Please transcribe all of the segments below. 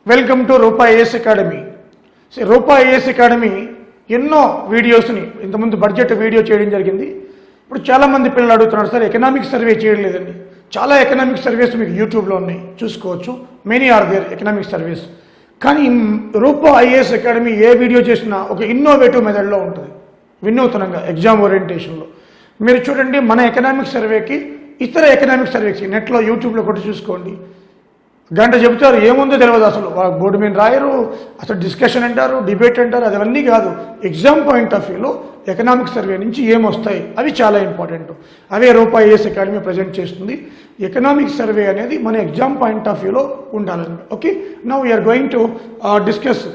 Welcome to Rupa IAS Academy. Rupa IAS Academy ఎన్నో వీడియోస్ని ఇంతకుముందు బడ్జెట్ వీడియో చేయడం జరిగింది. ఇప్పుడు చాలామంది పిల్లలు అడుగుతున్నారు, సార్ ఎకనామిక్ సర్వే చేయలేదండి. చాలా ఎకనామిక్ సర్వేస్ మీకు యూట్యూబ్లో ఉన్నాయి, చూసుకోవచ్చు. Many are there economic surveys. కానీ రూపా ఐఏఎస్ అకాడమీ ఏ వీడియో చేసినా ఒక ఇన్నోవేటివ్ మెథడ్లో ఉంటుంది, వినూతనంగా ఎగ్జామ్ ఓరియంటేషన్లో. మీరు చూడండి, మన ఎకనామిక్ సర్వేకి ఇతర ఎకనామిక్ సర్వేకి నెట్లో యూట్యూబ్లో కొట్టి చూసుకోండి. గంట చెబుతారు, ఏముందో తెలియదు అసలు. బోర్డు మీద రాయరు, అసలు డిస్కషన్ అంటారు, డిబేట్ అంటారు. అవన్నీ కాదు. ఎగ్జామ్ పాయింట్ ఆఫ్ వ్యూలో ఎకనామిక్ సర్వే నుంచి ఏమొస్తాయి అవి చాలా ఇంపార్టెంట్. అవే రూపా ఐఏఎస్ అకాడమీ ప్రజెంట్ చేస్తుంది. ఎకనామిక్ సర్వే అనేది మన ఎగ్జామ్ పాయింట్ ఆఫ్ వ్యూలో ఉండాలని. Okay, now we are going to discuss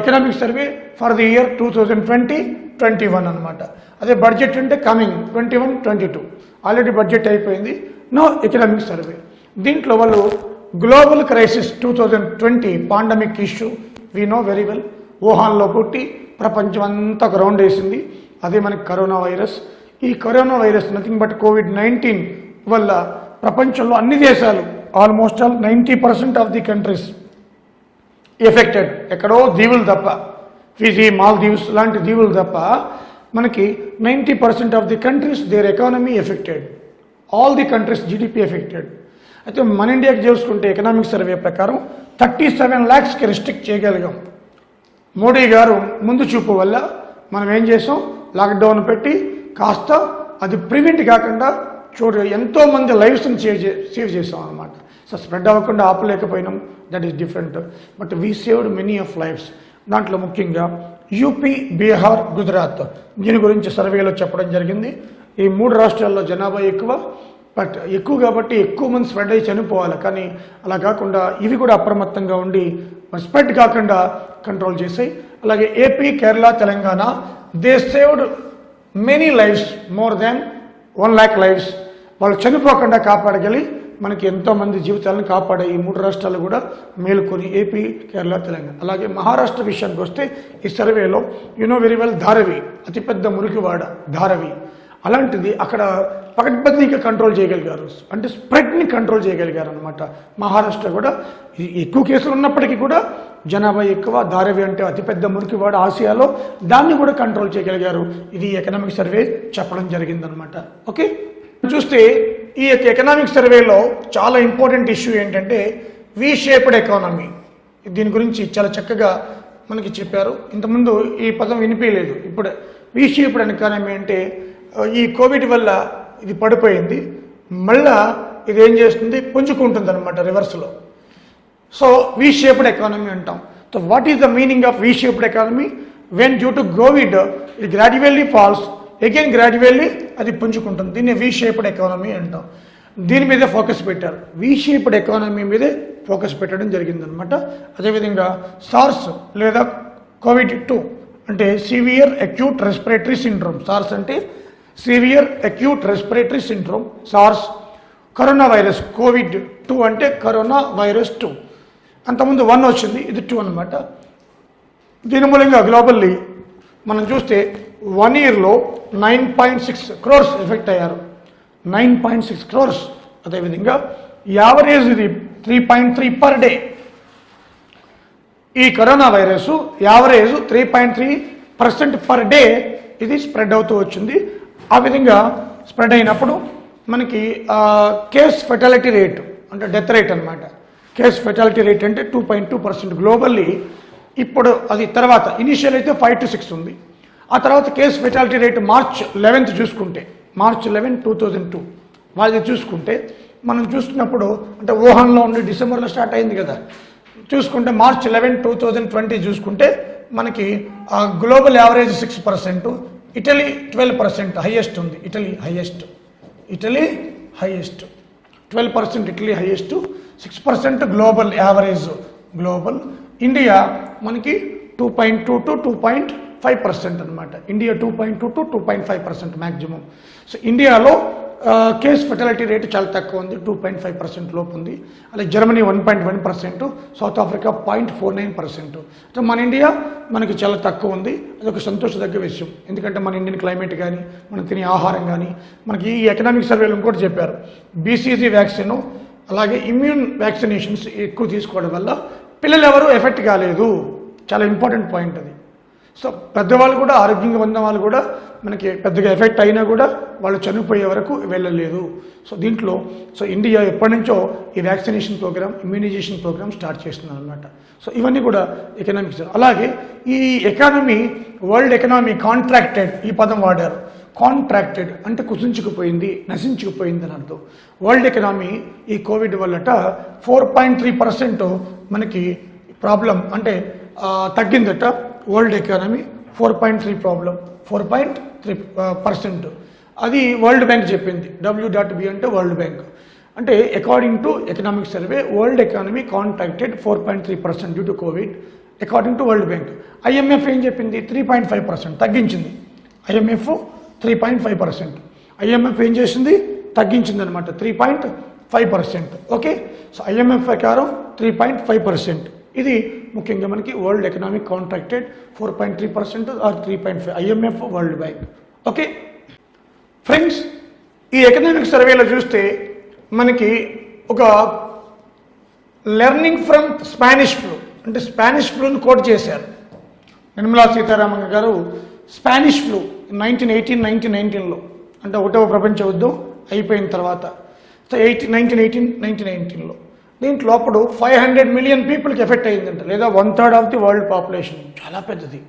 economic survey for the year 2020-21 అనమాట. అదే బడ్జెట్ అంటే కమింగ్ 21-22 ఆల్రెడీ బడ్జెట్ అయిపోయింది. No economic survey. దీంట్లో వాళ్ళు global crisis 2020 pandemic issue we know very well. వుహాన్లో పుట్టి ప్రపంచం అంతా గ్రౌండ్ వేసింది. అదే మనకి కరోనా వైరస్. ఈ corona virus nothing but COVID-19 వల్ల ప్రపంచంలో అన్ని దేశాలు almost all 90% of the countries affected. ఎక్కడో దీవులు తప్ప, ఫిజీ, మాల్దీవ్స్ లాంటి దీవులు తప్ప మనకి 90% of the countries their economy affected. All the countries GDP affected. అయితే మన ఇండియాకి చూసుకుంటే ఎకనామిక్ సర్వే ప్రకారం 37 lakhsకి రిస్ట్రిక్ట్ చేయగలిగాం. మోడీ గారు ముందు చూపు వల్ల మనం ఏం చేసాం, లాక్డౌన్ పెట్టి కాస్త అది ప్రివెంట్ కాకుండా ఎంతోమంది లైఫ్స్ని సేవ్ చేసాం అనమాట. సో స్ప్రెడ్ అవ్వకుండా ఆపలేకపోయినాం, that is different. But we saved many of lives. దాంట్లో ముఖ్యంగా యూపీ, బీహార్, గుజరాత్ దీని గురించి సర్వేలో చెప్పడం జరిగింది. ఈ 3 రాష్ట్రాల్లో జనాభా ఎక్కువ, బట్ ఎక్కువ కాబట్టి ఎక్కువ మంది స్ప్రెడ్ అయ్యి చనిపోవాలి. కానీ అలా కాకుండా ఇవి కూడా అప్రమత్తంగా ఉండి స్ప్రెడ్ కాకుండా కంట్రోల్ చేసాయి. అలాగే AP, Kerala, Telangana they saved many lives, more than 1 lakh lives. వాళ్ళు చనిపోకుండా కాపాడగలి మనకి ఎంతోమంది జీవితాలను కాపాడే ఈ 3 రాష్ట్రాలు కూడా మేలుకొని, ఏపీ, కేరళ, తెలంగాణ. అలాగే మహారాష్ట్ర విషయానికి వస్తే ఈ సర్వేలో యూనో వెరీ వెల్ ధారవి, అతిపెద్ద మురికివాడ ధారవి. అలాంటిది అక్కడ పకడ్బందీగా కంట్రోల్ చేయగలిగారు, అంటే స్ప్రెడ్ని కంట్రోల్ చేయగలిగారు అనమాట. మహారాష్ట్ర కూడా ఎక్కువ కేసులు ఉన్నప్పటికీ కూడా జనాభా ఎక్కువ, ధారవి అంటే అతిపెద్ద మురికివాడ ఆసియాలో, దాన్ని కూడా కంట్రోల్ చేయగలిగారు. ఇది ఎకనామిక్ సర్వే చెప్పడం జరిగిందనమాట. ఓకే, చూస్తే ఈ ఎకనామిక్ సర్వేలో చాలా ఇంపార్టెంట్ ఇష్యూ ఏంటంటే వి షేప్డ్ ఎకానమీ. దీని గురించి చాలా చక్కగా మనకి చెప్పారు. ఇంతకుముందు ఈ పదం వినిపించలేదు. ఇప్పుడు వి షేప్డ్ ఎకానమీ అంటే ఈ కోవిడ్ వల్ల ఇది పడిపోయింది, మళ్ళా ఇది ఏం చేస్తుంది, పుంజుకుంటుంది అనమాట రివర్స్లో. సో వి షేప్డ్ ఎకానమీ అంటాం. So what is the meaning of V shaped economy? When due to Covid it gradually falls, again gradually అది పుంజుకుంటుంది. దీన్ని వి షేప్డ్ ఎకానమీ అంటాం. దీని మీదే ఫోకస్ పెట్టారు, వి షేప్డ్ ఎకానమీ మీదే ఫోకస్ పెట్టడం జరిగిందనమాట. అదేవిధంగా సార్స్ లేదా COVID two severe acute respiratory syndrome. SARS అంటే severe acute respiratory syndrome, SARS. Corona virus COVID two corona virus 2. అంతకుముందు 1 వచ్చింది, ఇది 2 అనమాట. దీని మూలంగా గ్లోబల్లీ మనం చూస్తే 1 yearలో 9.6 crores ఎఫెక్ట్ అయ్యారు, 9.6 crores. అదేవిధంగా యావరేజ్ ఇది 3.3 per day. ఈ corona virus average 3.3% per day ఇది స్ప్రెడ్ అవుతూ వచ్చింది. ఆ విధంగా స్ప్రెడ్ అయినప్పుడు మనకి కేస్ ఫెటాలిటీ రేటు అంటే డెత్ రేట్ అనమాట. కేస్ ఫెటాలిటీ రేట్ అంటే 2.2% గ్లోబల్లీ. ఇప్పుడు అది తర్వాత ఇనిషియల్ అయితే 5 to 6 ఉంది. ఆ తర్వాత case fatality rate March 11th చూసుకుంటే, March 11, 2002 వాళ్ళది చూసుకుంటే మనం చూస్తున్నప్పుడు అంటే వుహాన్లో ఉండి డిసెంబర్లో స్టార్ట్ అయింది కదా, చూసుకుంటే March 11, 2020 చూసుకుంటే మనకి గ్లోబల్ యావరేజ్ 6%, ఇటలీ 12% హైయెస్ట్ ఉంది. Italy highest 12%, Italy highest 6% global average. Global India మనకి 2.2 to 2.5% అనమాట. India 2.2 to 2.5% maximum. సో ఇండియాలో కేస్ ఫెటాలిటీ రేటు చాలా తక్కువ ఉంది, 2.5% లోపు ఉంది. అలాగే జర్మనీ 1.1%, సౌత్ ఆఫ్రికా 0.49%. సో మన ఇండియా మనకి చాలా తక్కువ ఉంది. అదొక సంతోషదగ్గ విషయం. ఎందుకంటే మన ఇండియన్ క్లైమేట్ కానీ, మనం తినే ఆహారం కానీ, మనకి ఈ ఎకనామిక్ సర్వేలు ఇంకోటి చెప్పారు, బీసీజీ వ్యాక్సిన్ అలాగే ఇమ్యూన్ వ్యాక్సినేషన్స్ ఎక్కువ తీసుకోవడం వల్ల పిల్లలు ఎవరు ఎఫెక్ట్ కాలేదు. చాలా ఇంపార్టెంట్ పాయింట్ అది. సో పెద్దవాళ్ళు కూడా, ఆరోగ్యంగా ఉన్న వాళ్ళు కూడా మనకి పెద్దగా ఎఫెక్ట్ అయినా కూడా వాళ్ళు చనిపోయే వరకు వెళ్ళలేదు. సో దీంట్లో ఇండియా ఎప్పటి నుంచో ఈ vaccination programme, immunisation programme start చేస్తున్నారు అనమాట. సో ఇవన్నీ కూడా ఎకనామిక్స్. అలాగే ఈ ఎకానమీ, వరల్డ్ ఎకనామీ కాంట్రాక్టెడ్, ఈ పదం వాడారు. కాంట్రాక్టెడ్ అంటే కుసించుకుపోయింది, నశించుకుపోయింది అని అర్థం. వరల్డ్ ఎకనామీ ఈ కోవిడ్ వల్లట 4.3% మనకి ప్రాబ్లం అంటే తగ్గిందట. World economy 4.3%. అది వరల్డ్ బ్యాంక్ చెప్పింది. W.B అంటే వరల్డ్ బ్యాంక్. అంటే according to economic survey, world economy contracted 4.3% due to Covid according to world bank. IMF ఏం చెప్పింది? 3.5% తగ్గించింది. IMF 3.5%. IMF ఏం చేసింది? తగ్గించింది అనమాట, 3.5%. ఓకే. సో IMF ప్రకారం 3.5%. ఇది ముఖ్యంగా మనకి world economic contracted 4.3% or 3.5 IMF, World Bank. Okay friends, ఈ ఎకనామిక్ సర్వేలో చూస్తే మనకి ఒక లెర్నింగ్ ఫ్రమ్ స్పానిష్ ఫ్లూ అంటే స్పానిష్ ఫ్లూని కోట్ చేశారు నిర్మలా సీతారామన్ గారు. స్పానిష్ ఫ్లూ 1918-1919లో అంటే ఒకటవ ప్రపంచ యుద్ధం అయిపోయిన తర్వాత 1918-1919లో దీంట్లో అప్పుడు 500 మిలియన్ పీపుల్కి ఎఫెక్ట్ అయ్యిందంట, లేదా 1/3 ఆఫ్ ది వరల్డ్ పాపులేషన్. చాలా పెద్దది.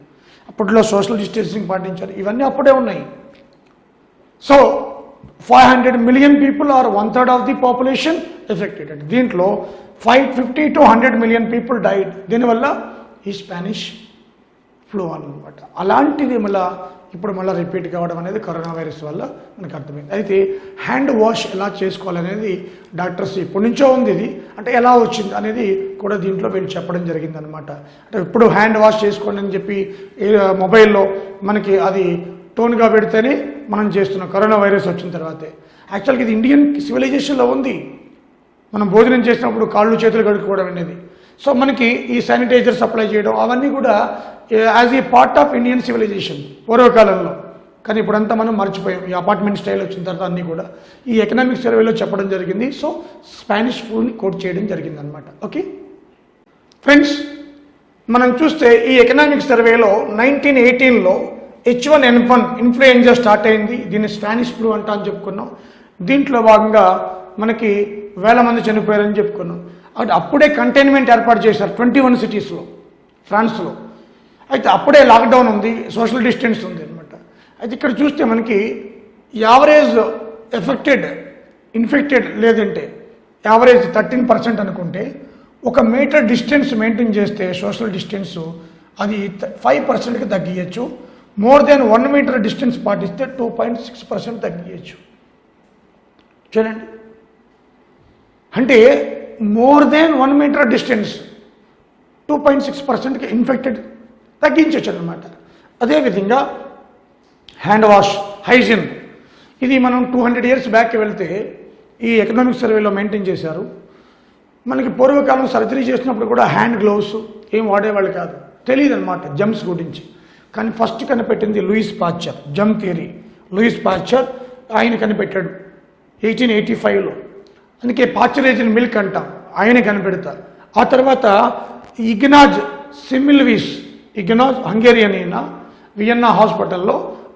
అప్పట్లో సోషల్ డిస్టెన్సింగ్ పాటించారు, ఇవన్నీ అప్పుడే ఉన్నాయి. So 500 million people or 1/3 of the population affected. దీంట్లో 50 to 100 మిలియన్ పీపుల్ డైడ్. దీనివల్ల ఈ స్పానిష్ ఫ్లూ అన్నమాట. అలాంటిది ఇప్పుడు మళ్ళీ రిపీట్ కావడం అనేది కరోనా వైరస్ వల్ల మనకు అర్థమైంది. అయితే హ్యాండ్ వాష్ ఎలా చేసుకోవాలనేది డాక్టర్స్ ఇప్పటి నుంచో ఉంది. ఇది అంటే ఎలా వచ్చింది అనేది కూడా దీంట్లో వీళ్ళు చెప్పడం జరిగిందనమాట. అంటే ఇప్పుడు హ్యాండ్ వాష్ చేసుకోండి అని చెప్పి మొబైల్లో మనకి అది టోన్గా పెడితేనే మనం చేస్తున్నాం కరోనా వైరస్ వచ్చిన తర్వాతే. యాక్చువల్గా ఇది ఇండియన్ సివిలైజేషన్లో ఉంది. మనం భోజనం చేసినప్పుడు కాళ్ళు చేతులు కడుక్కోవడం అనేది. సో మనకి ఈ శానిటైజర్ సప్లై చేయడం అవన్నీ కూడా as a part of Indian civilisation పూర్వకాలంలో. కానీ ఇప్పుడంతా మనం మర్చిపోయాం. ఈ అపార్ట్మెంట్ స్టైల్ వచ్చిన తర్వాత అన్నీ కూడా ఈ ఎకనామిక్ సర్వేలో చెప్పడం జరిగింది. సో స్పానిష్ ఫ్లూని కోట్ చేయడం జరిగింది అనమాట. ఓకే ఫ్రెండ్స్, మనం చూస్తే ఈ ఎకనామిక్ సర్వేలో 1918లో H1N1 ఇన్ఫ్లుయెంజా స్టార్ట్ అయింది. దీన్ని స్పానిష్ ఫ్లూ అంటా అని చెప్పుకున్నాం. దీంట్లో భాగంగా మనకి 1000 మంది చనిపోయారని చెప్పుకున్నాం. అప్పుడే కంటైన్మెంట్ ఏర్పాటు చేశారు 21 సిటీస్లో, ఫ్రాన్స్లో. అయితే అప్పుడే లాక్డౌన్ ఉంది, సోషల్ డిస్టెన్స్ ఉంది అనమాట. అయితే ఇక్కడ చూస్తే మనకి యావరేజ్ ఇన్ఫెక్టెడ్ లేదంటే యావరేజ్ 13% అనుకుంటే 1 మీటర్ డిస్టెన్స్ మెయింటైన్ చేస్తే సోషల్ డిస్టెన్స్ అది 5%కి తగ్గించచ్చు. మోర్ దెన్ 1 మీటర్ డిస్టెన్స్ పాటిస్తే 2.6% తగ్గించచ్చు. చూడండి, అంటే మోర్ దెన్ 1 మీటర్ డిస్టెన్స్ 2.6%కి ఇన్ఫెక్టెడ్ తగ్గించవచ్చు అనమాట. అదేవిధంగా హ్యాండ్ వాష్, హైజీన్, ఇది మనం 200 years బ్యాక్కి వెళ్తే ఈ ఎకనామిక్ సర్వేలో మెయింటైన్ చేశారు. మనకి పూర్వకాలం సర్జరీ చేసినప్పుడు కూడా హ్యాండ్ గ్లోవ్స్ ఏం వాడేవాళ్ళు కాదు, తెలియదు అనమాట జమ్స్ గురించి. కానీ ఫస్ట్ కనిపెట్టింది లూయిస్ పాశ్చర్, జమ్ థియరీ. లూయిస్ పాశ్చర్ ఆయన కనిపెట్టాడు 1885లో. అందుకే పాశ్చరైజ్డ్ మిల్క్ అంటాం, ఆయన కనిపెడతారు. ఆ తర్వాత ఇగ్నాజ్ హంగేరియన్ అయిన వియన్నా హాస్పిటల్లో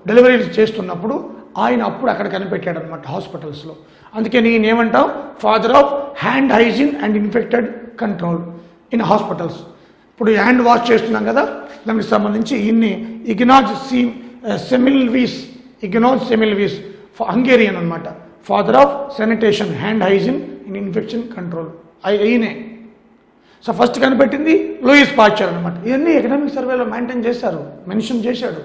డెలివరీ చేస్తున్నప్పుడు ఆయన అప్పుడు అక్కడ కనిపెట్టాడు అనమాట హాస్పిటల్స్లో. అందుకే నేనేమంటాం, father of hand hygiene and infected control in hospitals. ఇప్పుడు హ్యాండ్ వాష్ చేస్తున్నాం కదా, దానికి సంబంధించి ఇన్ని ఇగ్నాజ్ సెమిల్వీస్ హంగేరియన్ అనమాట, father of sanitation, hand hygiene in infection control అయినే. సో ఫస్ట్ కనిపెట్టింది లూయిస్ పాశ్చర్ అనమాట. ఇవన్నీ ఎకనామిక్ సర్వేలో మెన్షన్ చేశాడు.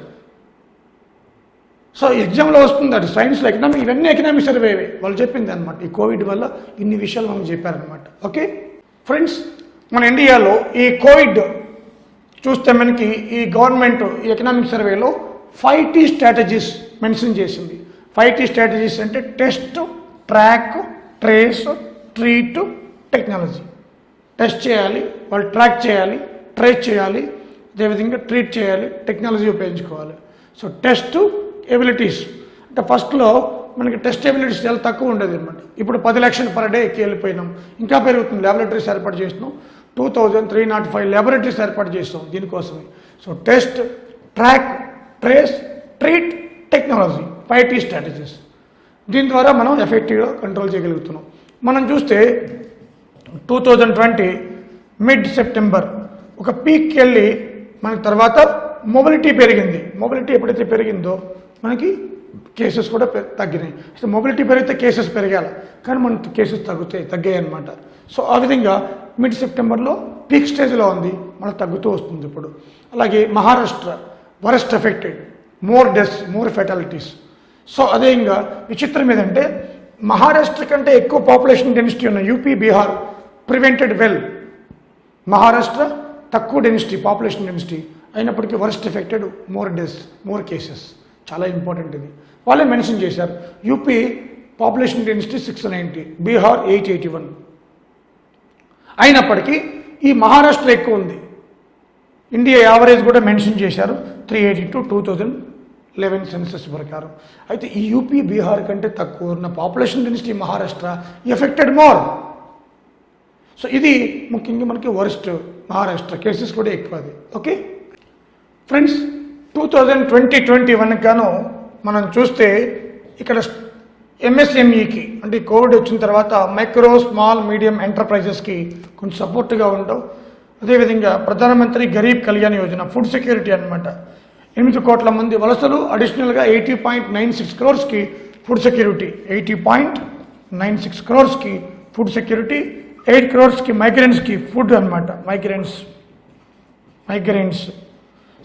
సో ఎగ్జామ్లో వస్తుంది, అది సైన్స్లో ఎకనామిక్, ఇవన్నీ ఎకనామిక్ సర్వే వాళ్ళు చెప్పింది అనమాట. ఈ కోవిడ్ వల్ల ఇన్ని విషయాలు మనం చెప్పారనమాట. ఓకే ఫ్రెండ్స్, మన ఇండియాలో ఈ కోవిడ్ చూస్తే మనకి ఈ గవర్నమెంట్ ఈ ఎకనామిక్ సర్వేలో 5T స్ట్రాటజీస్ మెన్షన్ చేసింది. 5T స్ట్రాటజీస్ అంటే test, track, trace, treat, technology. Test చేయాలి, వాళ్ళు ట్రాక్ చేయాలి, ట్రేస్ చేయాలి, అదేవిధంగా ట్రీట్ చేయాలి, టెక్నాలజీ ఉపయోగించుకోవాలి. సో టెస్ట్ ఎబిలిటీస్ అంటే ఫస్ట్లో మనకి టెస్ట్ ఎబిలిటీస్ చాలా తక్కువ ఉండేది అనమాట. ఇప్పుడు 10 లక్షలు పర్ డే ఎక్కి వెళ్ళిపోయినాం, ఇంకా పెరుగుతుంది. ల్యాబొరేటరీస్ ఏర్పాటు చేసినాం. 2305 ల్యాబొరేటరీస్ ఏర్పాటు చేస్తాం దీనికోసమే. So test, track, trace, treat, technology 5T strategies. దీని ద్వారా మనం ఎఫెక్టివ్గా కంట్రోల్ చేయగలుగుతున్నాం. మనం చూస్తే 2020 మిడ్ సెప్టెంబర్ ఒక పీక్కి వెళ్ళి మనకి తర్వాత మొబిలిటీ పెరిగింది. మొబిలిటీ ఎప్పుడైతే పెరిగిందో మనకి కేసెస్ కూడా తగ్గినాయి. సో మొబిలిటీ పెరిగితే కేసెస్ పెరగాలి, కానీ మన కేసెస్ తగ్గాయి అన్నమాట. సో ఆ విధంగా మిడ్ సెప్టెంబర్లో పీక్ స్టేజ్లో ఉంది, మళ్ళీ తగ్గుతూ వస్తుంది ఇప్పుడు. అలాగే Maharashtra worst affected, more deaths, more fatalities. So అదే ఇంకా విచిత్రం ఏదంటే మహారాష్ట్ర కంటే ఎక్కువ పాపులేషన్ డెన్సిటీ ఉన్న UP, Bihar prevented well. Maharashtra తక్కువ డెన్సిటీ, పాపులేషన్ డెన్సిటీ అయినప్పటికీ worst affected, more deaths, more cases. చాలా ఇంపార్టెంట్ ఇది. వాళ్ళే మెన్షన్ చేశారు. UP population density 690, Bihar 881. అయినప్పటికీ ఈ మహారాష్ట్ర ఎక్కువ ఉంది. ఇండియా యావరేజ్ కూడా మెన్షన్ చేశారు 382 2011 సెన్సస్ ప్రకారం. అయితే ఈ యూపీ, బీహార్ కంటే తక్కువ ఉన్న population density Maharashtra affected more. So ఇది ముఖ్యంగా మనకి వరస్ట్ మహారాష్ట్ర, కేసెస్ కూడా ఎక్కువ అది. ఓకే ఫ్రెండ్స్, 2021 గాను మనం చూస్తే ఇక్కడ ఎంఎస్ఎంఈకి అంటే కోవిడ్ వచ్చిన తర్వాత మైక్రో, స్మాల్, మీడియం ఎంటర్ప్రైజెస్కి కొంచెం సపోర్ట్గా ఉండవు. అదేవిధంగా ప్రధానమంత్రి గరీబ్ కళ్యాణ్ యోజన, ఫుడ్ సెక్యూరిటీ అనమాట. 8 కోట్ల మంది వలసలు, అడిషనల్గా 80.96 crores food security, 80.96 crores food security, 8 crores మైగ్రెంట్స్కి ఫుడ్ అనమాట, మైగ్రెంట్స్.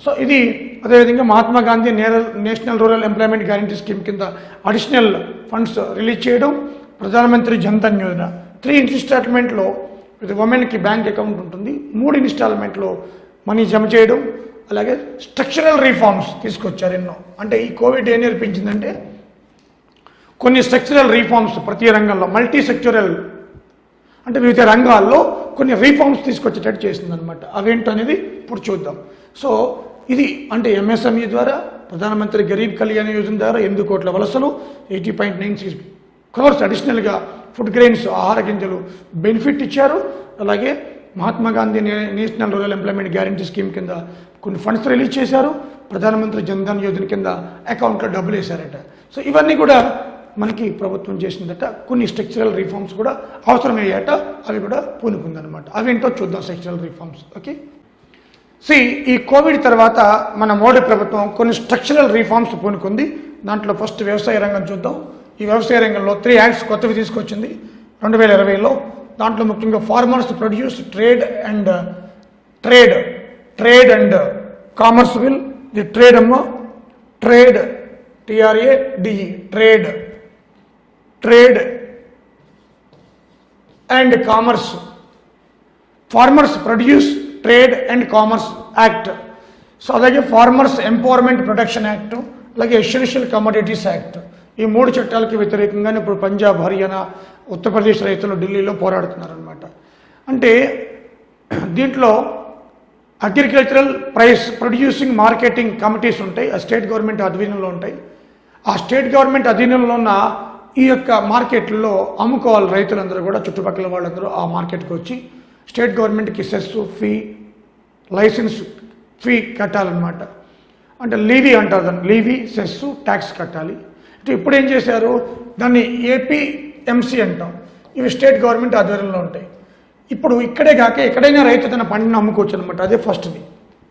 సో ఇది అదేవిధంగా Mahatma Gandhi national rural employment guarantee scheme కింద అడిషనల్ ఫండ్స్ రిలీజ్ చేయడం, ప్రధానమంత్రి జన్ధన్ యోజన 3 ఇన్స్టాల్మెంట్లో ఉమెన్కి బ్యాంక్ అకౌంట్ ఉంటుంది, 3 ఇన్స్టాల్మెంట్లో మనీ జమ చేయడం. అలాగే స్ట్రక్చరల్ రిఫార్మ్స్ తీసుకొచ్చారు ఎన్నో. అంటే ఈ కోవిడ్ ఏం నేర్పించిందంటే కొన్ని స్ట్రక్చరల్ రిఫార్మ్స్ ప్రతి రంగంలో, మల్టీ సెక్టరల్ అంటే వివిధ రంగాల్లో కొన్ని రిఫార్మ్స్ తీసుకొచ్చేటట్టు చేసిందనమాట. అవేంటో అనేది ఇప్పుడు చూద్దాం. సో ఇది అంటే ఎంఎస్ఎంఈ ద్వారా, ప్రధానమంత్రి గరీబ్ కళ్యాణ్ యోజన ద్వారా 8 కోట్ల వలసలు, 80.96 crores అడిషనల్గా ఫుడ్ గ్రెయిన్స్, ఆహార గింజలు బెనిఫిట్ ఇచ్చారు. అలాగే Mahatma Gandhi national rural employment guarantee scheme కింద కొన్ని ఫండ్స్ రిలీజ్ చేశారు. ప్రధానమంత్రి జన్ధన్ యోజన కింద అకౌంట్లో డబ్బులు వేశారట. సో ఇవన్నీ కూడా మనకి ప్రభుత్వం చేసిందట. కొన్ని స్ట్రక్చరల్ రిఫార్మ్స్ కూడా అవసరమయ్యాట, అవి కూడా పూనుకుందనమాట. అవేంటో చూద్దాం స్ట్రక్చరల్ రిఫార్మ్స్. ఓకే, ఈ కోవిడ్ తర్వాత మన మోడీ ప్రభుత్వం కొన్ని స్ట్రక్చరల్ రిఫార్మ్స్ పూనుకుంది. దాంట్లో ఫస్ట్ వ్యవసాయ రంగం చూద్దాం. ఈ వ్యవసాయ రంగంలో 3 యాక్ట్స్ కొత్తవి తీసుకొచ్చింది 2020లో. దాంట్లో ముఖ్యంగా farmers produce trade and commerce bill. The trade trade TRADE trade and commerce, farmers produce trade and commerce act. So అలాగే ఫార్మర్స్ ఎంపవర్మెంట్ ప్రొటెక్షన్ యాక్ట్, అలాగే ఎసెన్షియల్ కమోడిటీస్ యాక్ట్. ఈ 3 చట్టాలకి వ్యతిరేకంగానే ఇప్పుడు పంజాబ్, హర్యానా, ఉత్తరప్రదేశ్ రైతులు ఢిల్లీలో పోరాడుతున్నారనమాట. అంటే దీంట్లో agricultural price producing marketing committees ఉంటాయి, ఆ స్టేట్ గవర్నమెంట్ అధీనంలో ఉంటాయి. ఆ స్టేట్ గవర్నమెంట్ అధీనంలో ఉన్న ఈ యొక్క మార్కెట్లలో అమ్ముకోవాలి రైతులందరూ కూడా, చుట్టుపక్కల వాళ్ళందరూ ఆ మార్కెట్కి వచ్చి స్టేట్ గవర్నమెంట్కి సెస్ ఫీ, లైసెన్స్ ఫీ కట్టాలన్నమాట. అంటే లీవీ అంటారు దాన్ని, లీవీ, సెస్, ట్యాక్స్ కట్టాలి. అంటే ఇప్పుడు ఏం చేశారు, దాన్ని APMC అంటాం. ఇవి స్టేట్ గవర్నమెంట్ ఆధ్వర్యంలో ఉంటాయి. ఇప్పుడు ఇక్కడే కాక ఎక్కడైనా రైతు తన పంటను అమ్ముకోవచ్చు అనమాట. అదే ఫస్ట్ది,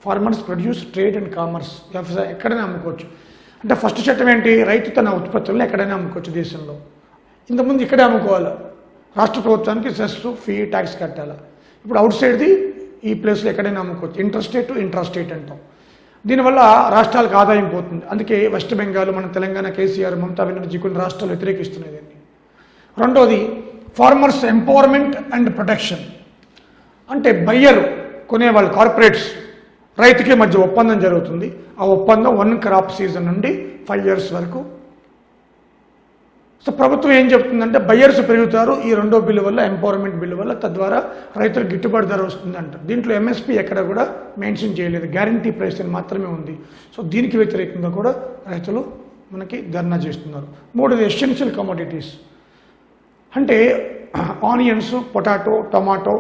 farmers produce trade and commerce, వ్యవసాయం ఎక్కడైనా అమ్ముకోవచ్చు. అంటే ఫస్ట్ చట్టం ఏంటి, రైతు తన ఉత్పత్తులను ఎక్కడైనా అమ్ముకోవచ్చు దేశంలో. ఇంతకుముందు ఇక్కడే అమ్ముకోవాలి, రాష్ట్ర ప్రభుత్వానికి సెస్, ఫీ, ట్యాక్స్ కట్టాలి. ఇప్పుడు అవుట్ సైడ్ది ఈ ప్లేస్లో ఎక్కడైనా అమ్ముకోవచ్చు. ఇంట్రాస్టేట్ అంటాం. దీనివల్ల రాష్ట్రాలకు ఆదాయం పోతుంది. అందుకే వెస్ట్ బెంగాల్, మన తెలంగాణ, కేసీఆర్, మమతా బెనర్జీ కొన్ని రాష్ట్రాలు వ్యతిరేకిస్తున్నాయి దీన్ని. రెండోది ఫార్మర్స్ ఎంపవర్మెంట్ అండ్ ప్రొటెక్షన్. అంటే బయ్యర్, కొనేవాళ్ళు, కార్పొరేట్స్, రైతుకి మధ్య ఒప్పందం జరుగుతుంది. ఆ ఒప్పందం 1 crop సీజన్ నుండి 5 years వరకు. సో ప్రభుత్వం ఏం చెప్తుందంటే బయ్యర్స్ పెరుగుతారు ఈ 2వ బిల్లు వల్ల, ఎంపవర్మెంట్ బిల్లు వల్ల, తద్వారా రైతులకు గిట్టుబాటు ధర వస్తుంది అంటారు. దీంట్లో MSP ఎక్కడ కూడా మెన్షన్ చేయలేదు, గ్యారంటీ ప్రైస్ అని మాత్రమే ఉంది. సో దీనికి వ్యతిరేకంగా కూడా రైతులు మనకి ధర్నా చేస్తున్నారు. 3వది ఎసెన్షియల్ కమోడిటీస్. అంటే ఆనియన్స్, పొటాటో, టమాటో,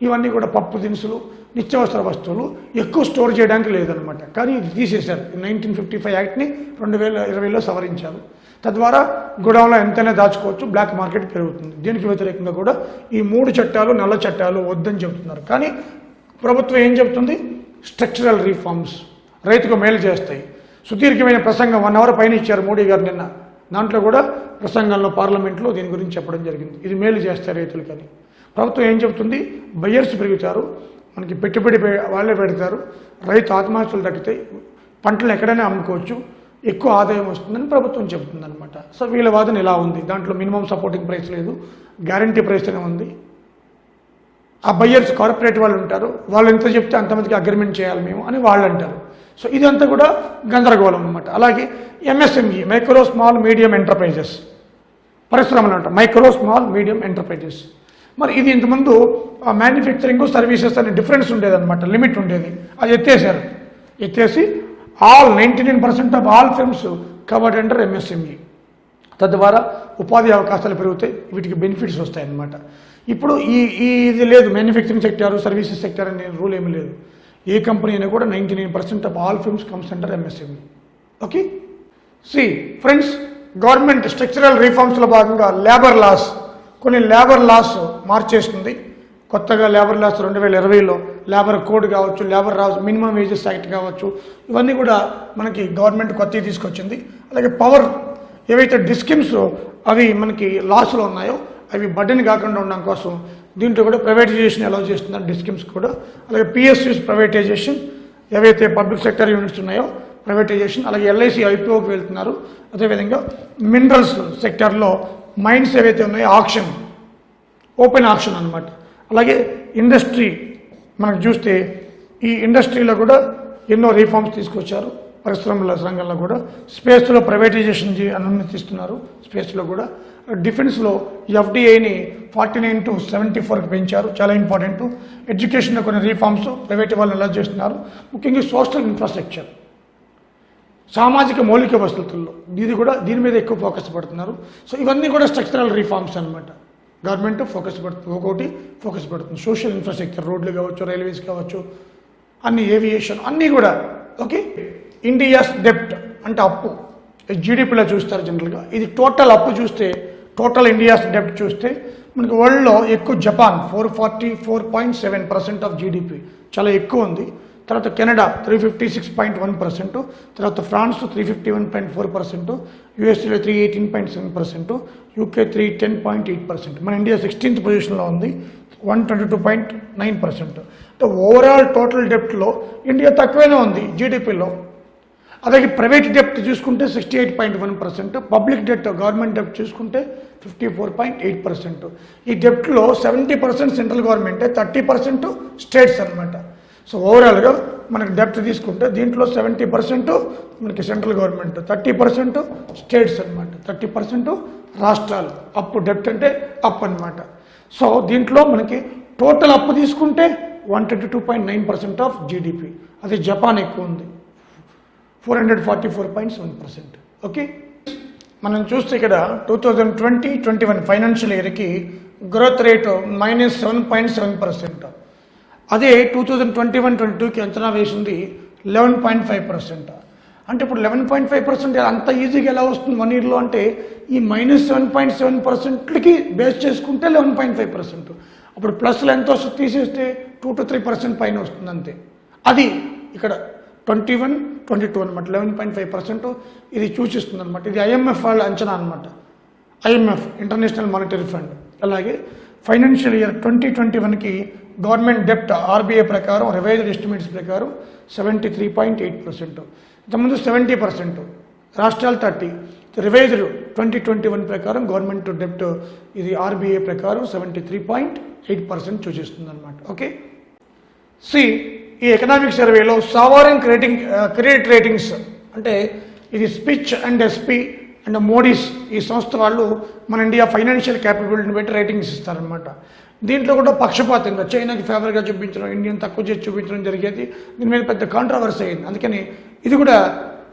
ఇవన్నీ కూడా పప్పు దినుసులు, నిత్యావసర వస్తువులు ఎక్కువ స్టోర్ చేయడానికి లేదనమాట. కానీ ఇది తీసేశారు. 1955 యాక్ట్ని 2020లో సవరించారు. తద్వారా గోడౌన్లో ఎంతైనా దాచుకోవచ్చు, బ్లాక్ మార్కెట్ పెరుగుతుంది. దీనికి వ్యతిరేకంగా కూడా ఈ 3 చట్టాలు, నల్ల చట్టాలు వద్దని చెబుతున్నారు. కానీ ప్రభుత్వం ఏం చెబుతుంది? స్ట్రక్చరల్ రిఫార్మ్స్ రైతుకు మేలు చేస్తాయి. సుదీర్ఘమైన ప్రసంగం 1 అవర్ పైన ఇచ్చారు మోడీ గారు నిన్న. దాంట్లో కూడా ప్రసంగంలో పార్లమెంట్లో దీని గురించి చెప్పడం జరిగింది. ఇది మేలు చేస్తాయి రైతులకని. ప్రభుత్వం ఏం చెబుతుంది? బయ్యర్స్ పెరుగుతారు, మనకి పెట్టుబడి వాళ్ళే పెడతారు, రైతు ఆత్మహత్యలు తగ్గుతాయి, పంటలు ఎక్కడైనా అమ్ముకోవచ్చు, ఎక్కువ ఆదాయం వస్తుందని ప్రభుత్వం చెబుతుంది అనమాట. సో వీళ్ళ వాదన ఇలా ఉంది. దాంట్లో మినిమం సపోర్టింగ్ ప్రైస్ లేదు, గ్యారంటీ ప్రైస్ అనే ఉంది. ఆ బయ్యర్స్ కార్పొరేట్ వాళ్ళు ఉంటారు, వాళ్ళు ఎంత చెప్తే అంతమందికి అగ్రిమెంట్ చేయాలి మేము అని వాళ్ళు అంటారు. సో ఇదంతా కూడా గందరగోళం అనమాట. అలాగే MSME, micro small medium enterprises, పరిశ్రమలు అంటారు, మైక్రో స్మాల్ మీడియం ఎంటర్ప్రైజెస్. మరి ఇది ఇంతకుముందు మ్యానుఫ్యాక్చరింగ్ సర్వీసెస్ అనే డిఫరెన్స్ ఉండేదన్నమాట, లిమిట్ ఉండేది. అది ఎత్తేసారు. ఎత్తేసి 99% of all firms covered under MSME. తద్వారా ఉపాధి అవకాశాలు పెరుగుతాయి, వీటికి బెనిఫిట్స్ వస్తాయన్నమాట. ఇప్పుడు ఇది లేదు, మ్యానుఫ్యాక్చరింగ్ సెక్టార్, సర్వీసెస్ సెక్టార్ అనే రూల్ ఏమీ లేదు. ఏ కంపెనీ అయినా కూడా 99% of all firms comes under MSME. Okay. Friends, government structural రిఫార్మ్స్లో భాగంగా కొన్ని లేబర్ లాస్ మార్చేస్తుంది. కొత్తగా లేబర్ లాస్ 2020లో లేబర్ కోడ్ కావచ్చు, లేబర్ మినిమం వేజెస్ యాక్ట్ కావచ్చు, ఇవన్నీ కూడా మనకి గవర్నమెంట్ కొత్తవి తీసుకొచ్చింది. అలాగే పవర్ ఏవైతే డిస్కిమ్స్ అవి మనకి లాస్లో ఉన్నాయో అవి బడ్డెన్ కాకుండా ఉండడం కోసం దీంట్లో కూడా ప్రైవేటైజేషన్ అలౌ చేస్తున్నారు డిస్కిమ్స్ కూడా. అలాగే పిఎస్యూస్ ప్రైవేటైజేషన్, ఏవైతే పబ్లిక్ సెక్టర్ యూనిట్స్ ఉన్నాయో ప్రైవేటైజేషన్, అలాగే ఎల్ఐసి ఐపీఓకి వెళ్తున్నారు. అదేవిధంగా మినరల్స్ సెక్టార్లో మైన్స్ ఏవైతే ఉన్నాయో ఆక్షన్, ఓపెన్ ఆక్షన్ అనమాట. అలాగే ఇండస్ట్రీ మనకు చూస్తే ఈ ఇండస్ట్రీలో కూడా ఎన్నో రిఫార్మ్స్ తీసుకొచ్చారు. పరిశ్రమల రంగంలో కూడా స్పేస్లో ప్రైవేటైజేషన్ అనుమతిస్తున్నారు. స్పేస్లో కూడా డిఫెన్స్లో ఎఫ్డిఐని 49 to 74కి పెంచారు, చాలా ఇంపార్టెంట్. ఎడ్యుకేషన్లో కొన్ని రిఫార్మ్స్ ప్రైవేట్ వాళ్ళని అలా చేస్తున్నారు. ముఖ్యంగా సోషల్ ఇన్ఫ్రాస్ట్రక్చర్, సామాజిక మౌలిక వసతుల్లో దీని మీద ఎక్కువ ఫోకస్ పడుతున్నారు. సో ఇవన్నీ కూడా స్ట్రక్చరల్ రిఫార్మ్స్ అనమాట. గవర్నమెంట్ ఫోకస్ పడుతుంది. సోషల్ ఇన్ఫ్రాస్ట్రక్చర్, రోడ్లు కావచ్చు, రైల్వేస్ కావచ్చు, అన్ని ఏవియేషన్ అన్నీ కూడా. ఓకే. ఇండియాస్ డెప్ట్ అంటే అప్పు, జీడిపిలో చూస్తారు జనరల్గా. ఇది టోటల్ అప్పు చూస్తే, టోటల్ ఇండియాస్ డెప్ట్ చూస్తే మనకి వరల్డ్లో ఎక్కువ జపాన్ 444.7% ఆఫ్ జీడిపి, చాలా ఎక్కువ ఉంది. తర్వాత కెనడా 356.1%, తర్వాత ఫ్రాన్స్ 351.4%, యూఎస్ఏలో 318.7%, యూకే 310.8%. మన ఇండియా 16th పొజిషన్లో ఉంది, 122.9%. అంటే ఓవరాల్ టోటల్ డెప్ట్లో ఇండియా తక్కువనే ఉంది జీడిపిలో. అలాగే ప్రైవేట్ డెప్ట్ చూసుకుంటే 68.1%, పబ్లిక్ డెప్ట్ గవర్నమెంట్ డెప్ట్ చూసుకుంటే 54.8%. ఈ డెప్ట్లో 70% సెంట్రల్ గవర్నమెంటే, 30% స్టేట్స్ అనమాట. సో ఓవరాల్గా మనకి డెప్ట్ తీసుకుంటే దీంట్లో 70% మనకి సెంట్రల్ గవర్నమెంట్, 30% స్టేట్స్ అనమాట, 30% రాష్ట్రాలు. అప్పు, డెప్ట్ అంటే అప్పు అనమాట. సో దీంట్లో మనకి టోటల్ అప్పు తీసుకుంటే 122.9% ఆఫ్ జీడిపి. అదే జపాన్ ఎక్కువ ఉంది, 444.7%. ఓకే. మనం చూస్తే ఇక్కడ 2020-21 ఫైనాన్షియల్ ఇయర్కి గ్రోత్ రేటు -7.7%. అదే 2021-22కి అంచనా వేసింది 11.5%. అంటే ఇప్పుడు 11.5% అంత ఈజీగా ఎలా వస్తుంది 1 ఇయర్లో అంటే ఈ -7.7%కి బేస్ చేసుకుంటే 11.5%. అప్పుడు ప్లస్లో ఎంత వస్తుంది తీసేస్తే 2 to 3% పైన వస్తుంది అంతే. అది ఇక్కడ 21-22 అనమాట 11.5% ఇది సూచిస్తుంది అనమాట. ఇది ఐఎంఎఫ్ వాళ్ళ అంచనా అనమాట. IMF, international monetary fund. అలాగే ఫైనాన్షియల్ ఇయర్ 2021కి గవర్నమెంట్ డెప్ట్ ఆర్బీఐ ప్రకారం, రివైజ్డ్ ఎస్టిమేట్స్ ప్రకారం 73.8%. ఇంతకుముందు 70%, రాష్ట్రాలు 30. రివైజ్డ్ 2021 ప్రకారం గవర్నమెంట్ డెప్ట్ ఇది ఆర్బీఐ ప్రకారం 73.8% సూచిస్తుంది అనమాట. ఓకే. ఈ ఎకనామిక్ సర్వేలో సావరెన్ క్రెడిట్ రేటింగ్స్ అంటే ఇది స్పిచ్ అండ్ ఎస్పీ అండ్ మోడీస్ ఈ సంస్థ వాళ్ళు మన ఇండియా ఫైనాన్షియల్ క్యాపబిలిటీని బట్టి రేటింగ్స్ ఇస్తారనమాట. దీంట్లో కూడా పక్షపాతంగా చైనాకి ఫేవర్గా చూపించడం, ఇండియన్ తక్కువ చేసి చూపించడం జరిగేది. దీని మీద పెద్ద కాంట్రవర్సీ అయింది. అందుకని ఇది కూడా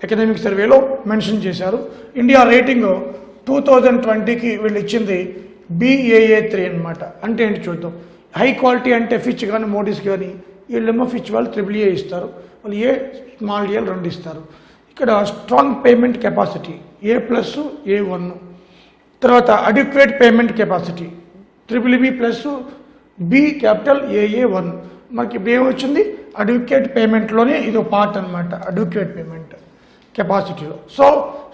ఎకనామిక్ సర్వేలో మెన్షన్ చేశారు. ఇండియా రేటింగ్ 2020కి వీళ్ళు ఇచ్చింది BAA3 అనమాట. అంటే ఏంటి చూద్దాం. హై క్వాలిటీ అంటే ఫిచ్ కానీ మోడీస్ కానీ, వీళ్ళేమో ఫిచ్ వాళ్ళు AAA ఇస్తారు, వాళ్ళు ఏ స్మాల్ ఏలు 2 ఇస్తారు. ఇక్కడ strong payment capacity A+ A1, తర్వాత adequate payment capacity BBB plus B capital AA1. మనకి ఇప్పుడు ఏమొచ్చింది, అడ్యుకేట్ పేమెంట్లోనే ఇది ఒక పార్ట్ అనమాట, అడ్యుకేట్ పేమెంట్ కెపాసిటీలో. సో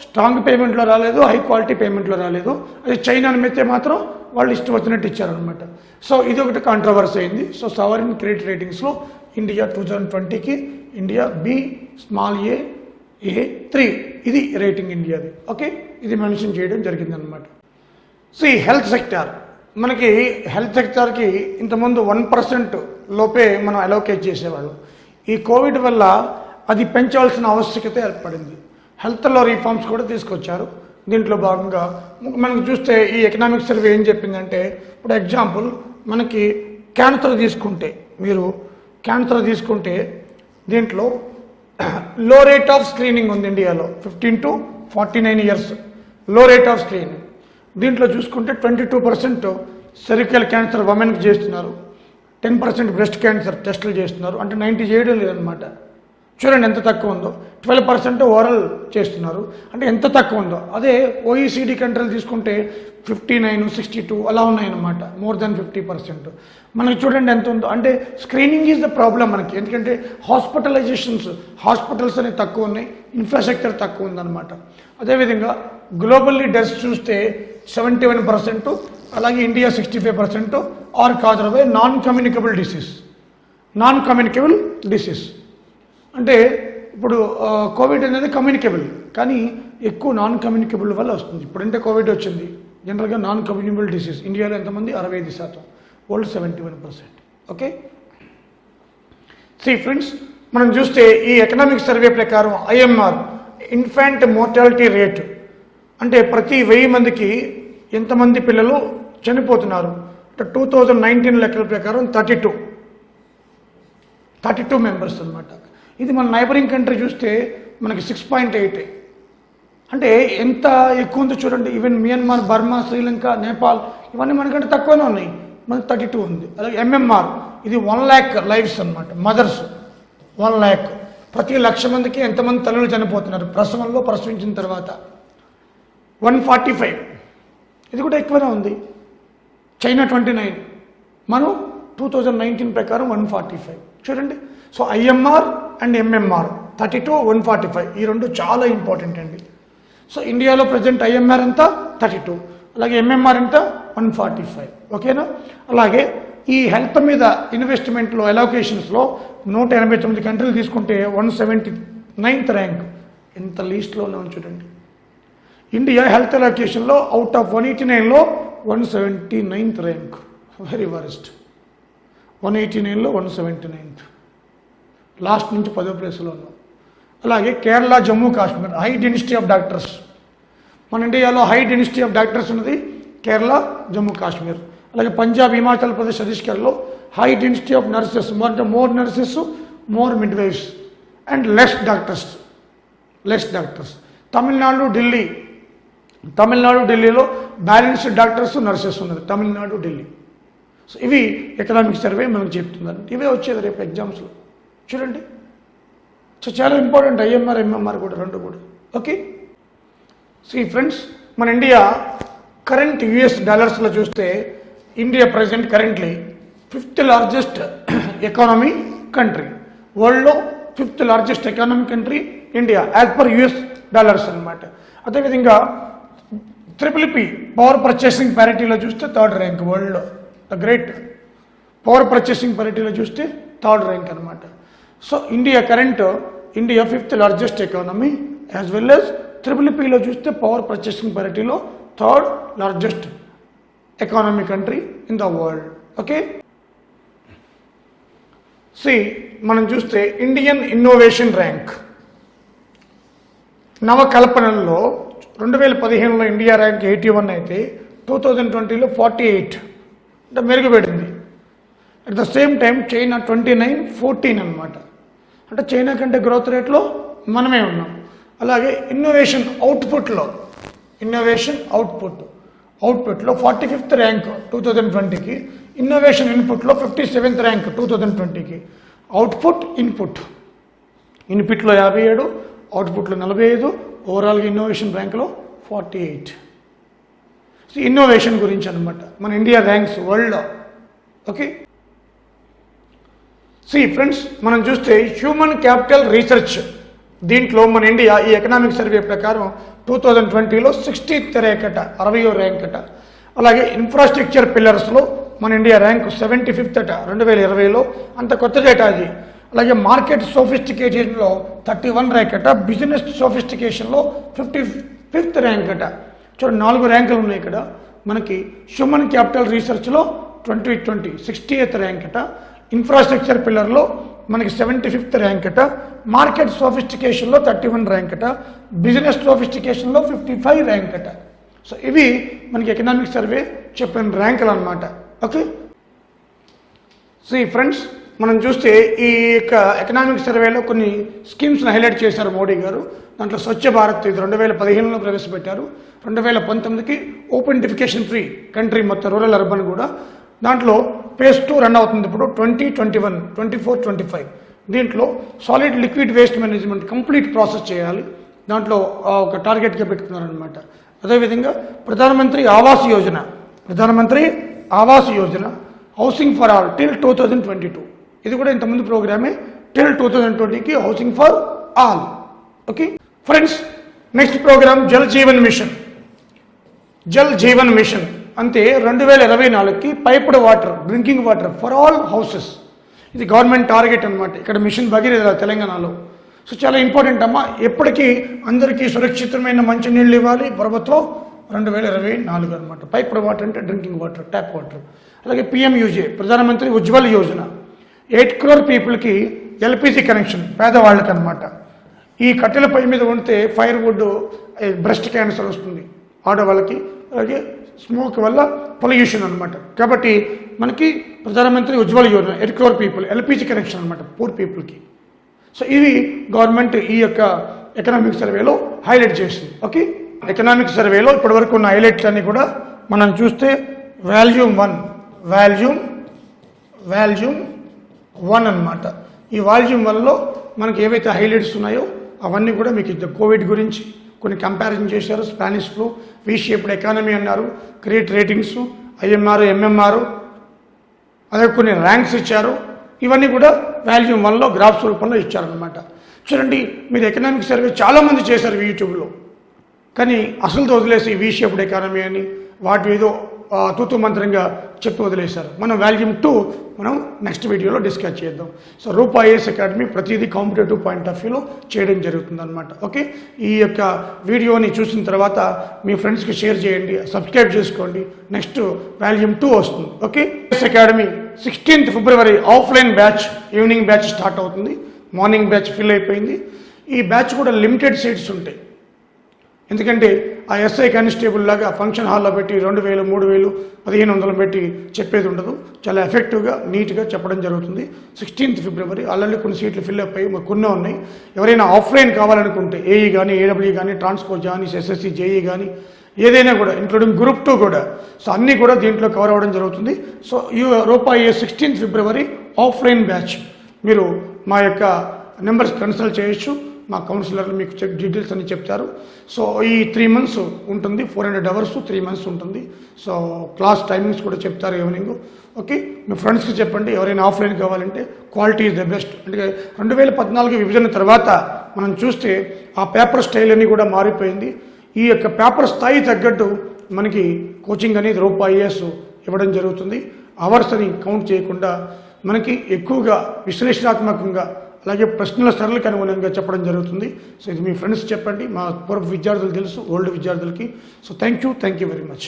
స్ట్రాంగ్ పేమెంట్లో రాలేదు, హై క్వాలిటీ పేమెంట్లో రాలేదు. అది చైనాని మెత్తే మాత్రం వాళ్ళు ఇష్టం వచ్చినట్టు ఇచ్చారనమాట. సో ఇది ఒకటి కాంట్రవర్సీ అయింది. సో సావరిన్ క్రెడిట్ రేటింగ్స్లో ఇండియా 2020కి ఇండియా B స్మాల్ A3 ఇది రేటింగ్ ఇండియాది. ఓకే, ఇది మెన్షన్ చేయడం జరిగిందనమాట. హెల్త్ సెక్టార్, మనకి హెల్త్ సెక్టార్కి ఇంతకుముందు 1% లోపే మనం అలోకేట్ చేసేవాళ్ళం. ఈ కోవిడ్ వల్ల అది పెంచాల్సిన ఆవశ్యకత ఏర్పడింది. హెల్త్లో రిఫార్మ్స్ కూడా తీసుకొచ్చారు. దీంట్లో భాగంగా మనకు చూస్తే ఈ ఎకనామిక్ సర్వే ఏం చెప్పిందంటే, ఇప్పుడు ఎగ్జాంపుల్ మనకి క్యాన్సర్ తీసుకుంటే దీంట్లో లో రేట్ ఆఫ్ స్క్రీనింగ్ ఉంది ఇండియాలో. 15 to 49 ఇయర్స్ లో రేట్ ఆఫ్ స్క్రీనింగ్. దీంట్లో చూసుకుంటే 22% సెరికల్ క్యాన్సర్ ఉమెన్కి చేస్తున్నారు, 10% బ్రెస్ట్ క్యాన్సర్ టెస్టులు చేస్తున్నారు, అంటే 90 చేయడం లేదనమాట. చూడండి ఎంత తక్కువ ఉందో. 12% ఓరల్ చేస్తున్నారు, అంటే ఎంత తక్కువ ఉందో. అదే OECD కంట్రీలు తీసుకుంటే 59, 62 అలా ఉన్నాయన్నమాట, మోర్ దెన్ 50%. మనకి చూడండి ఎంత ఉందో. అంటే స్క్రీనింగ్ ఈజ్ ద ప్రాబ్లం మనకి, ఎందుకంటే హాస్పిటల్స్ అనేవి తక్కువ ఉన్నాయి, ఇన్ఫ్రాస్ట్రక్చర్ తక్కువ ఉందన్నమాట. అదేవిధంగా గ్లోబల్లీ డెత్స్ చూస్తే 71%, అలాగే India 65% are caused by non communicable disease. అంటే ఇప్పుడు కోవిడ్ అనేది కమ్యూనికబుల్, కానీ ఎక్కువ నాన్ కమ్యూనికబుల్ వల్ల వస్తుంది. ఇప్పుడంటే కోవిడ్ వచ్చింది, జనరల్గా నాన్ కమ్యూనికబుల్ డిసీజ్ ఇండియాలో ఎంతమంది 65%, వరల్డ్ 71%. ఓకే, ఫ్రెండ్స్, మనం చూస్తే ఈ ఎకనామిక్ సర్వే ప్రకారం IMR ఇన్ఫాంట్ మోర్టాలిటీ రేట్, అంటే ప్రతి 1000 మందికి ఎంతమంది పిల్లలు చనిపోతున్నారు. 2019 లెక్కల ప్రకారం 32 మెంబర్స్ అనమాట. ఇది మన నైబరింగ్ కంట్రీ చూస్తే మనకి 6.8. అంటే ఎంత ఎక్కువ ఉందో చూడండి. Even Myanmar, Burma, Sri Lanka, Nepal ఇవన్నీ మనకంటే తక్కువనే ఉన్నాయి, మనకి 32 ఉంది. అలాగే MMR ఇది 1 lakh లైఫ్స్ అనమాట, మదర్స్ 1 lakh. ప్రతి 1,00,000 మందికి ఎంతమంది తల్లులు చనిపోతున్నారు ప్రసవించిన తర్వాత. 145 ఇది కూడా ఎక్కువనే ఉంది. చైనా 29, మనం 2019 ప్రకారం 145. చూడండి. సో IMR అండ్ MMR 32, 145 ఈ రెండు చాలా ఇంపార్టెంట్ అండి. సో ఇండియాలో ప్రజెంట్ IMR ఎంత 32, అలాగే MMR ఎంత 145. ఓకేనా. అలాగే ఈ హెల్త్ మీద ఇన్వెస్ట్మెంట్లో అలోకేషన్స్లో 189 కంట్రీలు తీసుకుంటే 179th ర్యాంక్. ఎంత లీస్ట్లో ఉన్నామని చూడండి. ఇండియా హెల్త్ అలోకేషన్లో అవుట్ ఆఫ్ 189లో 179th ర్యాంక్, వెరీ వరస్ట్. 189లో 179th, లాస్ట్ నుంచి 10వ ప్లేస్లో ఉన్నాం. అలాగే Kerala, Jammu Kashmir high density of doctors. మన ఇండియాలో హై డెన్సిటీ ఆఫ్ డాక్టర్స్ ఉన్నది కేరళ, జమ్మూ కాశ్మీర్. అలాగే పంజాబ్, హిమాచల్ ప్రదేశ్, ఛత్తీస్గఢ్లో high density of nurses, more nurses, more midwives and less doctors. Tamil Nadu, ఢిల్లీలో బ్యాలెన్స్డ్ డాక్టర్స్, నర్సెస్ ఉన్నది, తమిళనాడు, ఢిల్లీ. సో ఇవి ఎకనామిక్ సర్వే మనకు చెప్తున్నారు. ఇవే వచ్చేది రేపు ఎగ్జామ్స్లో చూడండి. సో చాలా ఇంపార్టెంట్ IMR, MMR కూడా, రెండు కూడా. ఓకే, ఫ్రెండ్స్, మన ఇండియా కరెంట్ US డాలర్స్లో చూస్తే India present currently 5th largest economy country, వరల్డ్లో 5th largest economy country India as per US dollars అనమాట. అదేవిధంగా BBB పవర్ పర్చేసింగ్ ప్యారిటీలో చూస్తే 3rd ర్యాంక్ వరల్డ్లో. ద గ్రేట్ పవర్ పర్చేసింగ్ ప్యారిటీలో చూస్తే 3rd ర్యాంక్ అనమాట. So India 5th largest economy, as well as BBBలో చూస్తే పవర్ పర్చేసింగ్ ప్యారిటీలో 3rd largest economy country in the world. Okay, మనం చూస్తే ఇండియన్ ఇన్నోవేషన్ ర్యాంక్ నవకల్పనల్లో 2015లో ఇండియా ర్యాంక్ 81 అయితే 2020లో 48, అంటే మెరుగుపడింది. At the same time China 29, 14 అనమాట. అంటే చైనా కంటే గ్రోత్ రేట్లో మనమే ఉన్నాం. అలాగే ఇన్నోవేషన్ అవుట్పుట్లో 45th ర్యాంక్ 2020కి, ఇన్నోవేషన్ ఇన్పుట్లో 57th ర్యాంక్ 2020కి. అవుట్పుట్ ఇన్పుట్లో 57, అవుట్పుట్లో 45, ఓవరాల్గా ఇన్నోవేషన్ ర్యాంక్లో 48. సో ఇన్నోవేషన్ గురించి అనమాట మన ఇండియా ర్యాంక్స్ వరల్డ్లో. ఓకే, ఫ్రెండ్స్, మనం చూస్తే హ్యూమన్ క్యాపిటల్ రీసెర్చ్ దీంట్లో మన ఇండియా ఈ ఎకనామిక్ సర్వే ప్రకారం 2020లో 60th ర్యాంక్ అట, 60వ ర్యాంక్ అట. అలాగే ఇన్ఫ్రాస్ట్రక్చర్ పిల్లర్స్లో మన ఇండియా ర్యాంక్ 75th అట 2020లో, అంత కొత్త డేటా అది. అలాగే మార్కెట్ సోఫిస్టికేషన్లో 31 ర్యాంక్ అట, బిజినెస్ సోఫిస్టికేషన్లో 55th ర్యాంక్ అట. చూడండి, 4 ర్యాంకులు ఉన్నాయి ఇక్కడ మనకి. హ్యూమన్ క్యాపిటల్ రీసెర్చ్లో 2020 60th ర్యాంక్ అట, ఇన్ఫ్రాస్ట్రక్చర్ పిల్లర్లో మనకి 75th ర్యాంక్ అట, మార్కెట్ సోఫిస్టికేషన్లో 31 ర్యాంక్ అట, బిజినెస్ సోఫిస్టికేషన్లో 55 ర్యాంక్ అట. సో ఇవి మనకి ఎకనామిక్ సర్వే చెప్పిన ర్యాంకులు అనమాట. ఓకే, ఫ్రెండ్స్, మనం చూస్తే ఈ యొక్క ఎకనామిక్ సర్వేలో కొన్ని స్కీమ్స్ని హైలైట్ చేశారు మోడీ గారు. దాంట్లో స్వచ్ఛ భారత్ ఇది 2015లో ప్రవేశపెట్టారు. 2019కి ఓపెన్ డిఫికేషన్ ఫ్రీ కంట్రీ మొత్తం రూరల్ అర్బన్ కూడా. దాంట్లో ఫేజ్ 2 రన్ అవుతుంది ఇప్పుడు 2021, 24, 25. దీంట్లో solid liquid waste management complete process చేయాలి. దాంట్లో ఒక టార్గెట్గా పెట్టుకున్నారనమాట. అదేవిధంగా ప్రధానమంత్రి Awas Yojana housing for all till 2022. ఇది కూడా ఇంతకుముందు ప్రోగ్రామే. టిల్ 2020కి housing for all. Okay friends, next programme Jal Jeevan mission అంతే 2024కి piped water, drinking water for all houses. ఇది గవర్నమెంట్ టార్గెట్ అనమాట. ఇక్కడ మిషన్ భగీరథ తెలంగాణలో. సో చాలా ఇంపార్టెంట్ అమ్మా. ఎప్పటికీ అందరికీ సురక్షితమైన మంచినీళ్ళు ఇవ్వాలి ప్రభుత్వం 2024 అనమాట. పైప్డ్ వాటర్ అంటే డ్రింకింగ్ వాటర్, ట్యాప్ వాటర్. అలాగే పిఎంయూజే ప్రధానమంత్రి ఉజ్వల్ యోజన 8 crore పీపుల్కి ఎల్పిజి కనెక్షన్, పేదవాళ్ళకి అనమాట. ఈ కట్టెల పొయ్యి మీద ఉంటే ఫైర్వుడ్, బ్రెస్ట్ క్యాన్సర్ వస్తుంది ఆడవాళ్ళకి. అలాగే స్మోక్ వల్ల పొల్యూషన్ అనమాట. కాబట్టి మనకి ప్రధానమంత్రి Ujjwal Yojana 8 crore people LPG connection అనమాట పూర్ పీపుల్కి. సో ఇది గవర్నమెంట్ ఈ యొక్క ఎకనామిక్ సర్వేలో హైలైట్ చేసింది. ఓకే, ఎకనామిక్ సర్వేలో ఇప్పటివరకు ఉన్న హైలైట్స్ అన్నీ కూడా మనం చూస్తే వాల్యూమ్ 1 అనమాట. ఈ వాల్యూమ్ 1లో మనకి ఏవైతే హైలైట్స్ ఉన్నాయో అవన్నీ కూడా మీకు కోవిడ్ గురించి కొన్ని కంపారిజన్ చేశారు. స్పానిష్ ఫ్లూ, వి షేప్డ్ ఎకానమీ అన్నారు, క్రెడిట్ రేటింగ్స్, ఐఎంఆర్, ఎంఎంఆర్, అదే కొన్ని ర్యాంక్స్ ఇచ్చారు. ఇవన్నీ కూడా వాల్యూమ్ 1లో గ్రాఫ్స్ రూపంలో ఇచ్చారనమాట. చూడండి, మీరు ఎకనామిక్ సర్వే చాలామంది చేశారు యూట్యూబ్లో, కానీ అసలు వదిలేసి వి షేప్డ్ ఎకానమీ అని వాటి ఏదో తూతు మంత్రంగా చెప్పి వదిలేశారు. మనం వాల్యూమ్ 2 మనం నెక్స్ట్ వీడియోలో డిస్కస్ చేద్దాం. సో రూపా ఐఏఎస్ అకాడమీ ప్రతిదీ కాంపిటేటివ్ పాయింట్ ఆఫ్ వ్యూలో చేయడం జరుగుతుంది అనమాట. ఓకే, ఈ యొక్క వీడియోని చూసిన తర్వాత మీ ఫ్రెండ్స్కి షేర్ చేయండి, సబ్స్క్రైబ్ చేసుకోండి. నెక్స్ట్ వాల్యూమ్ 2 వస్తుంది. Okay, IAS academy 16th February offline batch, evening batch start అవుతుంది. మార్నింగ్ బ్యాచ్ ఫిల్ అయిపోయింది. ఈ బ్యాచ్ కూడా లిమిటెడ్ సీట్స్ ఉంటాయి. ఎందుకంటే ఆ ఎస్ఐ కానిస్టేబుల్ లాగా ఫంక్షన్ హాల్లో పెట్టి 2000, 3000, 1500 పెట్టి చెప్పేది ఉండదు. చాలా ఎఫెక్టివ్గా, నీట్గా చెప్పడం జరుగుతుంది. 16th February ఆల్రెడీ కొన్ని సీట్లు ఫిల్ అయిపోయి కొన్ని ఉన్నాయి. ఎవరైనా ఆఫ్లైన్ కావాలనుకుంటే ఏఈ కానీ, ఏడబ్ల్యూ కానీ, ట్రాన్స్కో కానీ, ఎస్ఎస్సి, జేఈ కానీ ఏదైనా కూడా ఇంక్లూడింగ్ గ్రూప్ 2 కూడా. సో అన్నీ కూడా దీంట్లో కవర్ అవ్వడం జరుగుతుంది. సో ఈ రూపా 16th February ఆఫ్లైన్ బ్యాచ్ మీరు మా యొక్క నెంబర్స్ కన్సల్ట్ చేయొచ్చు. మా కౌన్సిలర్లు మీకు డీటెయిల్స్ అన్ని చెప్తారు. సో ఈ 3 months ఉంటుంది, 400 hours 3 months ఉంటుంది. సో క్లాస్ టైమింగ్స్ కూడా చెప్తారు ఈవినింగ్. ఓకే, మీ ఫ్రెండ్స్కి చెప్పండి. ఎవరైనా ఆఫ్లైన్ కావాలంటే క్వాలిటీ ఈజ్ ద బెస్ట్. అంటే 2014 విభజన తర్వాత మనం చూస్తే ఆ పేపర్ స్టైల్ అని కూడా మారిపోయింది. ఈ యొక్క పేపర్ స్థాయి తగ్గట్టు మనకి కోచింగ్ అనేది రూపా ఐఏఎస్ ఇవ్వడం జరుగుతుంది. అవర్స్ అని కౌంట్ చేయకుండా మనకి ఎక్కువగా విశ్లేషణాత్మకంగా, అలాగే ప్రశ్నల సరళికి అనుగుణంగా చెప్పడం జరుగుతుంది. సో ఇది మీ ఫ్రెండ్స్ చెప్పండి. మా పూర్వ విద్యార్థులు తెలుసు, ఓల్డ్ విద్యార్థులకి. So thank you very much.